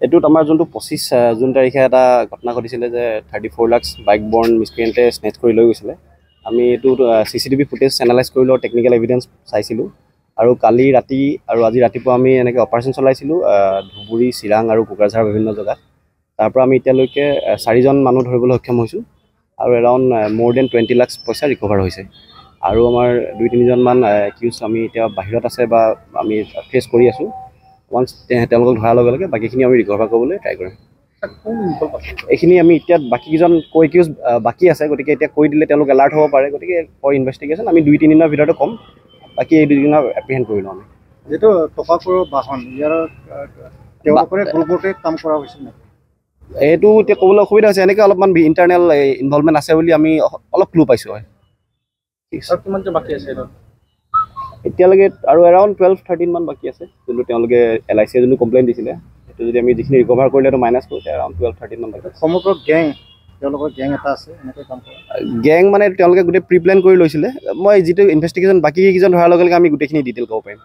এইটোত আমাৰ যোনটো 25 জুন তাৰিখে এটা ঘটনা ঘটিছিলে যে 34 লাখ বাইক বৰ্ণ মিছক্ৰিয়েণ্টে স্নেচ কৰি লৈ গৈছিলে। আমি এইটো CCTV ফুটেজ এনালাইজ কৰিলোঁ, টেকনিকেল এভিডেঞ্চ চাইছিলোঁ আৰু কালি ৰাতি আৰু আজি ৰাতিপুৱা আমি এনেকৈ অপাৰেশ্যন চলাইছিলোঁ ধুবুৰী, চিৰাং আৰু কোকৰাঝাৰ বিভিন্ন জেগাত। তাৰ পৰা আমি এতিয়ালৈকে 4জন মানুহ ধৰিবলৈ সক্ষম হৈছোঁ আৰু এৰাউণ্ড মোৰ দেন 20 লাখ পইচা ৰিকভাৰ হৈছে। আৰু আমাৰ 2-3জনমান একিউজ আমি এতিয়া বাহিৰত আছে বা আমি ফেচ কৰি আছোঁ। ওৱান্স তেওঁলোকক ধৰাৰ লগে লগে বাকীখিনি আমি ৰিকভাৰ কৰিবলৈ ট্ৰাই কৰিম। এইখিনি আমি এতিয়া বাকীকেইজন একিউজ বাকী আছে, গতিকে এতিয়া কৈ দিলে তেওঁলোক এলাৰ্ট হ'ব পাৰে। গতিকে ফৰ ইনভেষ্টিগেশ্যন আমি 2-3 দিনৰ ভিতৰতে ক'ম, বাকী এই 2 দিনৰ এপ্ৰিহেণ্ড কৰিলোঁ আমি। যিটো টকাপুৰৰ বাহন ইয়াৰ তেওঁলোকৰে গ্ৰুপতে কাম কৰা হৈছিল নেকি? এইটো এতিয়া ক'বলৈ অসুবিধা হৈছে, এনেকৈ অলপমান ইণ্টাৰনেল ইনভলভমেণ্ট আছে বুলি আমি অলপ ক্লু পাইছোঁ। হয়, কিমানটো বাকী আছে এতিয়ালৈকে আৰু এৰাউণ্ড 12-13 মান বাকী আছে, যোনটো তেওঁলোকে LIC যোনটো কমপ্লেইন দিছিলে সেইটো যদি আমি যিখিনি ৰিকভাৰ কৰিলে এইটো মাইনাছ কৰোঁ, এৰাউণ্ড 12-13 মান বাকী আছে। সমগ্ৰ তেওঁলোকৰ গেং এটা আছে এনেকৈ কাম কৰে। গেং মানে তেওঁলোকে গোটেই প্ৰি প্লেন কৰি লৈছিলে। মই যিটো ইনভেষ্টিগেশ্যন বাকী কেইজন ধৰাৰ লগে লগে আমি গোটেইখিনি ডিটেইল ক'ব পাৰিম।